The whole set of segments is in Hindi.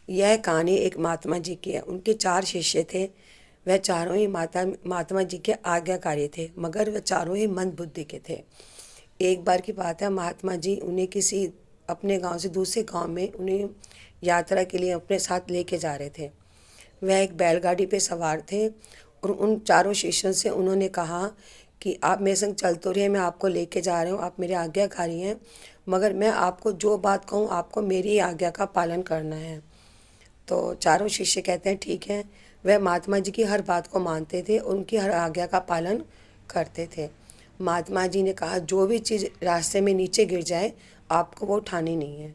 यह कहानी एक महात्मा जी की है। उनके 4 शिष्य थे। वह चारों ही महात्मा जी के आज्ञाकारी थे, मगर वह चारों ही मंद बुद्धि के थे। एक बार की बात है, महात्मा जी उन्हें किसी अपने गांव से दूसरे गांव में उन्हें यात्रा के लिए अपने साथ लेके जा रहे थे। वह एक बैलगाड़ी पे सवार थे और उन चारों शिष्यों से उन्होंने कहा कि आप मेरे संग चल तो रहे, मैं आपको लेके जा रहा हूँ, आप मेरे आज्ञाकारी हैं, मगर मैं आपको जो बात कहूँ आपको मेरी आज्ञा का पालन करना है। तो चारों शिष्य कहते हैं ठीक है। वह महात्मा जी की हर बात को मानते थे, उनकी हर आज्ञा का पालन करते थे। महात्मा जी ने कहा जो भी चीज़ रास्ते में नीचे गिर जाए आपको वो उठानी नहीं है।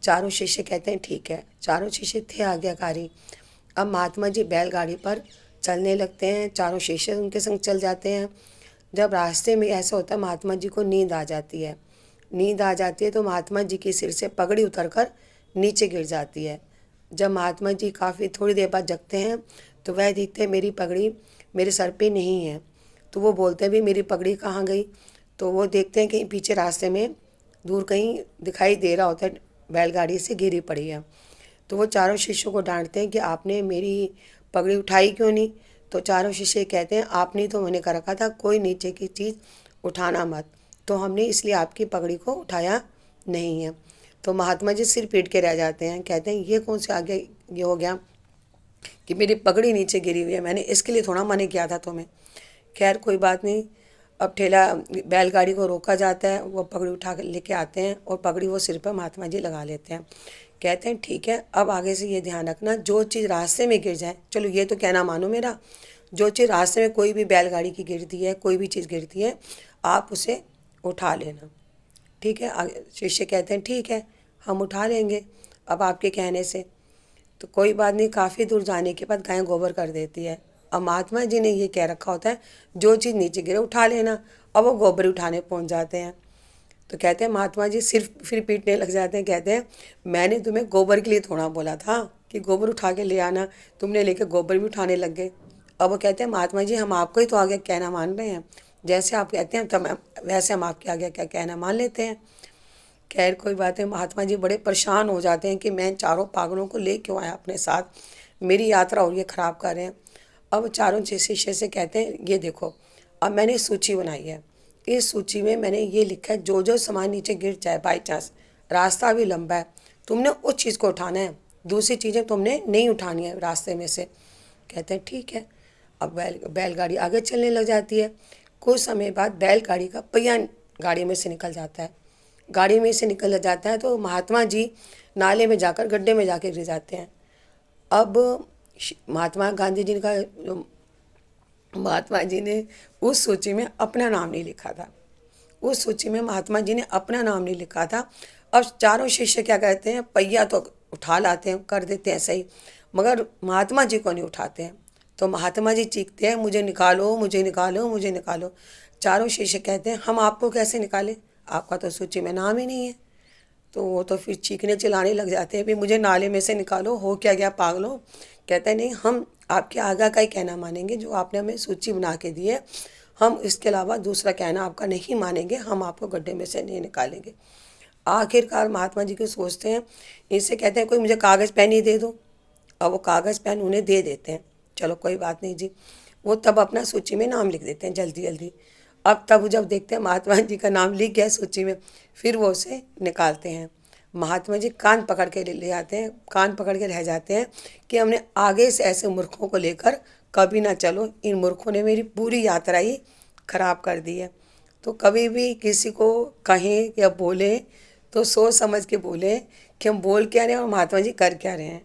चारों शिष्य कहते हैं ठीक है। चारों शिष्य थे आज्ञाकारी। अब महात्मा जी बैलगाड़ी पर चलने लगते हैं, चारों शिष्य उनके संग चल जाते हैं। जब रास्ते में ऐसा होता है महात्मा जी को नींद आ जाती है। नींद आ जाती है तो महात्मा जी के सिर से पगड़ी उतरकर नीचे गिर जाती है। जब महात्मा जी काफ़ी थोड़ी देर बाद जगते हैं तो वह देखते हैं मेरी पगड़ी मेरे सर पे नहीं है। तो वो बोलते हैं भी मेरी पगड़ी कहाँ गई। तो वो देखते हैं कहीं पीछे रास्ते में दूर कहीं दिखाई दे रहा होता है बैलगाड़ी से गिरी पड़ी है। तो वो चारों शिष्यों को डांटते हैं कि आपने मेरी पगड़ी उठाई क्यों नहीं। तो चारों शिष्य कहते हैं आपने तो मैंने कर रखा था कोई नीचे की चीज़ उठाना मत, तो हमने इसलिए आपकी पगड़ी को उठाया नहीं है। तो महात्मा जी सिर पीट के रह जाते हैं, कहते हैं ये कौन से आगे ये हो गया कि मेरी पगड़ी नीचे गिरी हुई है, मैंने इसके लिए थोड़ा मना किया था तुम्हें। खैर कोई बात नहीं। अब ठेला बैलगाड़ी को रोका जाता है, वो पगड़ी उठा कर लेके आते हैं और पगड़ी वो सिर पर महात्मा जी लगा लेते हैं। कहते हैं ठीक है, अब आगे से ये ध्यान रखना जो चीज़ रास्ते में गिर जाए, चलो ये तो कहना मानो मेरा, जो चीज़ रास्ते में कोई भी बैलगाड़ी की गिरती है, कोई भी चीज़ गिरती है, आप उसे उठा लेना। ठीक है। शिष्य कहते हैं ठीक है, हम उठा लेंगे अब आपके कहने से। तो कोई बात नहीं, काफ़ी दूर जाने के बाद गाय गोबर कर देती है। अब महात्मा जी ने ये कह रखा होता है जो चीज़ नीचे गिरे उठा लेना। अब वो गोबर उठाने पहुंच जाते हैं। तो कहते हैं महात्मा जी सिर्फ फिर पीटने लग जाते हैं, कहते हैं मैंने तुम्हें गोबर के लिए थोड़ा बोला था कि गोबर उठा के ले आना, तुमने लेके गोबर भी उठाने लग गए। अब वो कहते हैं महात्मा जी हम आपको ही तो आगे कहना मान रहे हैं, जैसे आप कहते हैं तब वैसे हम आपके आगे क्या कहना मान लेते हैं। खैर कोई बात है, महात्मा जी बड़े परेशान हो जाते हैं कि मैं चारों पागलों को ले क्यों आया अपने साथ, मेरी यात्रा और ये ख़राब कर रहे हैं। अब चारों शिष्य से कहते हैं ये देखो अब मैंने सूची बनाई है, इस सूची में मैंने ये लिखा है जो जो सामान नीचे गिर जाए बाई चांस, रास्ता भी लंबा है, तुमने उस चीज़ को उठाना है, दूसरी चीज़ें तुमने नहीं उठानी है रास्ते में से। कहते हैं ठीक है। अब बैलगाड़ी आगे चलने लग जाती है। कुछ समय बाद बैलगाड़ी का पहिया गाड़ी में से निकल जाता है। गाड़ी में से निकल जाता है तो महात्मा जी नाले में जाकर गड्ढे में जाके गिर जाते हैं। अब महात्मा गांधी जी का महात्मा जी ने उस सूची में अपना नाम नहीं लिखा था, उस सूची में महात्मा जी ने अपना नाम नहीं लिखा था। अब चारों शिष्य क्या कहते हैं पहिया तो उठा लाते हैं, कर देते हैं सही, मगर महात्मा जी को नहीं उठाते हैं। तो महात्मा जी चीखते हैं मुझे निकालो मुझे निकालो मुझे निकालो। चारों शिष्य कहते हैं हम आपको कैसे निकालें, आपका तो सूची में नाम ही नहीं है। तो वो तो फिर चीखने चिल्लाने लग जाते हैं भी मुझे नाले में से निकालो, हो क्या गया पागलों। कहते हैं नहीं हम आपके आज्ञा का ही कहना मानेंगे, जो आपने हमें सूची बना के दी है हम इसके अलावा दूसरा कहना आपका नहीं मानेंगे, हम आपको गड्ढे में से नहीं निकालेंगे। आखिरकार महात्मा जी को सोचते हैं, इनसे कहते हैं कोई मुझे कागज़ पेन ही दे दो। अब वो कागज़ पेन उन्हें दे देते हैं, चलो कोई बात नहीं जी। वो तब अपना सूची में नाम लिख देते हैं जल्दी जल्दी। अब तब जब देखते हैं महात्मा जी का नाम लिख गया सूची में, फिर वो उसे निकालते हैं। महात्मा जी कान पकड़ के ले आते हैं, कान पकड़ के रह जाते हैं कि हमने आगे से ऐसे मूर्खों को लेकर कभी ना चलो, इन मूर्खों ने मेरी पूरी यात्रा ही खराब कर दी है। तो कभी भी किसी को कहें या बोलें तो सोच समझ के बोलें कि हम बोल क्या रहे हैं और महात्मा जी कर क्या रहे हैं।